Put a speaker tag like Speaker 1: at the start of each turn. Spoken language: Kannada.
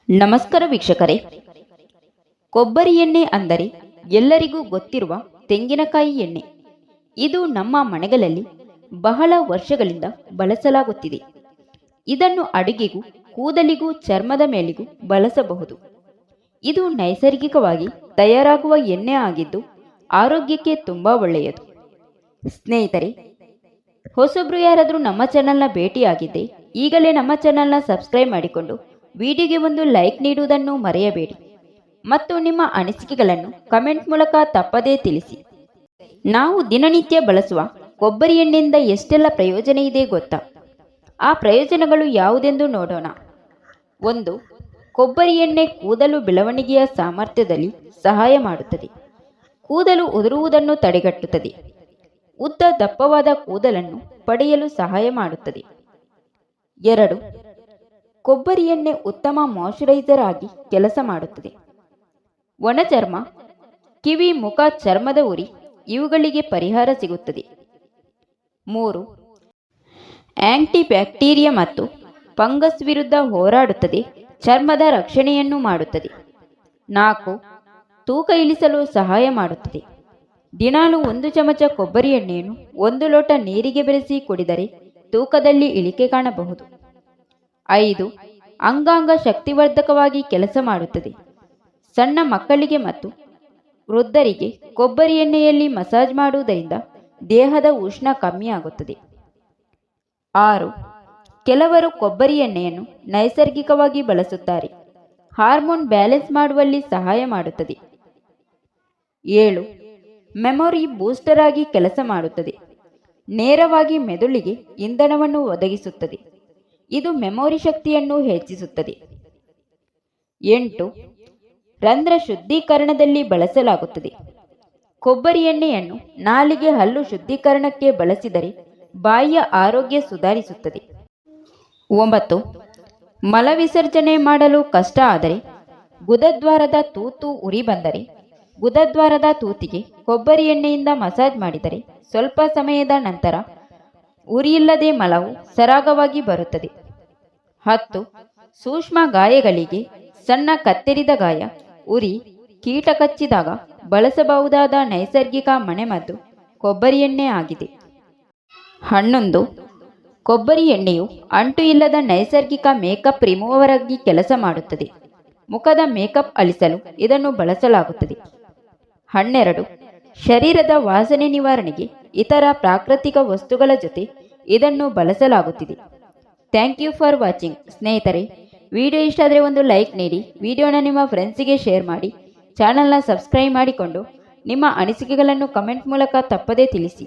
Speaker 1: ನಮಸ್ಕಾರ ವೀಕ್ಷಕರೇ. ಕೊಬ್ಬರಿ ಎಣ್ಣೆ ಅಂದರೆ ಎಲ್ಲರಿಗೂ ಗೊತ್ತಿರುವ ತೆಂಗಿನಕಾಯಿ ಎಣ್ಣೆ. ಇದು ನಮ್ಮ ಮನೆಗಳಲ್ಲಿ ಬಹಳ ವರ್ಷಗಳಿಂದ ಬಳಸಲಾಗುತ್ತಿದೆ. ಇದನ್ನು ಅಡುಗೆಗೂ, ಕೂದಲಿಗೂ, ಚರ್ಮದ ಮೇಲಿಗೂ ಬಳಸಬಹುದು. ಇದು ನೈಸರ್ಗಿಕವಾಗಿ ತಯಾರಾಗುವ ಎಣ್ಣೆ ಆಗಿದ್ದು ಆರೋಗ್ಯಕ್ಕೆ ತುಂಬ ಒಳ್ಳೆಯದು. ಸ್ನೇಹಿತರೆ, ಹೊಸಬ್ರು ಯಾರಾದರೂ ನಮ್ಮ ಚಾನಲ್ನ ಭೇಟಿಯಾಗಿದ್ದೆ ಈಗಲೇ ನಮ್ಮ ಚಾನಲ್ನ ಸಬ್ಸ್ಕ್ರೈಬ್ ಮಾಡಿಕೊಂಡು ವಿಡಿಯೋಗೆ ಒಂದು ಲೈಕ್ ನೀಡುವುದನ್ನು ಮರೆಯಬೇಡಿ ಮತ್ತು ನಿಮ್ಮ ಅನಿಸಿಕೆಗಳನ್ನು ಕಮೆಂಟ್ ಮೂಲಕ ತಪ್ಪದೇ ತಿಳಿಸಿ. ನಾವು ದಿನನಿತ್ಯ ಬಳಸುವ ಕೊಬ್ಬರಿ ಎಣ್ಣೆಯಿಂದ ಎಷ್ಟೆಲ್ಲ ಪ್ರಯೋಜನ ಇದೆ ಗೊತ್ತಾ? ಆ ಪ್ರಯೋಜನಗಳು ಯಾವುದೆಂದು ನೋಡೋಣ. 1. ಕೊಬ್ಬರಿ ಎಣ್ಣೆ ಕೂದಲು ಬೆಳವಣಿಗೆಯ ಸಾಮರ್ಥ್ಯದಲ್ಲಿ ಸಹಾಯ ಮಾಡುತ್ತದೆ. ಕೂದಲು ಉದುರುವುದನ್ನು ತಡೆಗಟ್ಟುತ್ತದೆ. ಉದ್ದ ದಪ್ಪವಾದ ಕೂದಲನ್ನು ಪಡೆಯಲು ಸಹಾಯ ಮಾಡುತ್ತದೆ. 2. ಕೊಬ್ಬರಿ ಎಣ್ಣೆ ಉತ್ತಮ ಮಾಯಿಶ್ಚರೈಸರ್ ಆಗಿ ಕೆಲಸ ಮಾಡುತ್ತದೆ. ಒಣ ಚರ್ಮ, ಕಿವಿ, ಮುಖ, ಚರ್ಮದ ಉರಿ ಇವುಗಳಿಗೆ ಪರಿಹಾರ ಸಿಗುತ್ತದೆ. 3. ಆಂಟಿ ಬ್ಯಾಕ್ಟೀರಿಯಾ ಮತ್ತು ಫಂಗಸ್ ವಿರುದ್ಧ ಹೋರಾಡುತ್ತದೆ. ಚರ್ಮದ ರಕ್ಷಣೆಯನ್ನು ಮಾಡುತ್ತದೆ. 4. ತೂಕ ಇಳಿಸಲು ಸಹಾಯ ಮಾಡುತ್ತದೆ. ದಿನಾಲು 1 ಚಮಚ ಕೊಬ್ಬರಿ ಎಣ್ಣೆಯನ್ನು 1 ಲೋಟ ನೀರಿಗೆ ಬೆರೆಸಿ ಕುಡಿದರೆ ತೂಕದಲ್ಲಿ ಇಳಿಕೆ ಕಾಣಬಹುದು. 5. ಅಂಗಾಂಗ ಶಕ್ತಿವರ್ಧಕವಾಗಿ ಕೆಲಸ ಮಾಡುತ್ತದೆ. ಸಣ್ಣ ಮಕ್ಕಳಿಗೆ ಮತ್ತು ವೃದ್ಧರಿಗೆ ಕೊಬ್ಬರಿ ಎಣ್ಣೆಯಲ್ಲಿ ಮಸಾಜ್ ಮಾಡುವುದರಿಂದ ದೇಹದ ಉಷ್ಣ ಕಮ್ಮಿಯಾಗುತ್ತದೆ. 6. ಕೆಲವರು ಕೊಬ್ಬರಿ ಎಣ್ಣೆಯನ್ನು ನೈಸರ್ಗಿಕವಾಗಿ ಬಳಸುತ್ತಾರೆ. ಹಾರ್ಮೋನ್ ಬ್ಯಾಲೆನ್ಸ್ ಮಾಡುವಲ್ಲಿ ಸಹಾಯ ಮಾಡುತ್ತದೆ. 7. ಮೆಮೊರಿ ಬೂಸ್ಟರ್ ಆಗಿ ಕೆಲಸ ಮಾಡುತ್ತದೆ. ನೇರವಾಗಿ ಮೆದುಳಿಗೆ ಇಂಧನವನ್ನು ಒದಗಿಸುತ್ತದೆ. ಇದು ಮೆಮೊರಿ ಶಕ್ತಿಯನ್ನು ಹೆಚ್ಚಿಸುತ್ತದೆ. 8. ರಂಧ್ರ ಶುದ್ಧೀಕರಣದಲ್ಲಿ ಬಳಸಲಾಗುತ್ತದೆ. ಕೊಬ್ಬರಿ ಎಣ್ಣೆಯನ್ನು ನಾಲಿಗೆ, ಹಲ್ಲು ಶುದ್ಧೀಕರಣಕ್ಕೆ ಬಳಸಿದರೆ ಬಾಯಿಯ ಆರೋಗ್ಯ ಸುಧಾರಿಸುತ್ತದೆ. 9. ಮಲವಿಸರ್ಜನೆ ಮಾಡಲು ಕಷ್ಟ ಆದರೆ, ಗುದದ್ವಾರದ ತೂತು ಉರಿ ಬಂದರೆ, ಗುದದ್ವಾರದ ತೂತಿಗೆ ಕೊಬ್ಬರಿ ಎಣ್ಣೆಯಿಂದ ಮಸಾಜ್ ಮಾಡಿದರೆ ಸ್ವಲ್ಪ ಸಮಯದ ನಂತರ ಉರಿಯಿಲ್ಲದೆ ಮಲವು ಸರಾಗವಾಗಿ ಬರುತ್ತದೆ. 10. ಸೂಕ್ಷ್ಮ ಗಾಯಗಳಿಗೆ, ಸಣ್ಣ ಕತ್ತರಿದ ಗಾಯ, ಉರಿ, ಕೀಟ ಕಚ್ಚಿದಾಗ ಬಳಸಬಹುದಾದ ನೈಸರ್ಗಿಕ ಮನೆಮದ್ದು ಕೊಬ್ಬರಿ ಎಣ್ಣೆ ಆಗಿದೆ. 11. ಕೊಬ್ಬರಿ ಎಣ್ಣೆಯು ಅಂಟು ಇಲ್ಲದ ನೈಸರ್ಗಿಕ ಮೇಕಪ್ ರಿಮೂವರ್ ಆಗಿ ಕೆಲಸ ಮಾಡುತ್ತದೆ. ಮುಖದ ಮೇಕಪ್ ಅಳಿಸಲು ಇದನ್ನು ಬಳಸಲಾಗುತ್ತದೆ. 12. ಶರೀರದ ವಾಸನೆ ನಿವಾರಣೆಗೆ ಇತರ ಪ್ರಾಕೃತಿಕ ವಸ್ತುಗಳ ಜೊತೆ ಇದನ್ನು ಬಳಸಲಾಗುತ್ತಿದೆ. Thank you for watching. ಸ್ನೇಹಿತರೆ, ವಿಡಿಯೋ ಇಷ್ಟ ಆದರೆ ಒಂದು ಲೈಕ್ ನೀಡಿ, ವಿಡಿಯೋನ ನಿಮ್ಮ ಫ್ರೆಂಡ್ಸಿಗೆ ಶೇರ್ ಮಾಡಿ, ಚಾನಲ್ನ ಸಬ್ಸ್ಕ್ರೈಬ್ ಮಾಡಿಕೊಂಡು ನಿಮ್ಮ ಅನಿಸಿಕೆಗಳನ್ನು ಕಮೆಂಟ್ ಮೂಲಕ ತಪ್ಪದೇ ತಿಳಿಸಿ.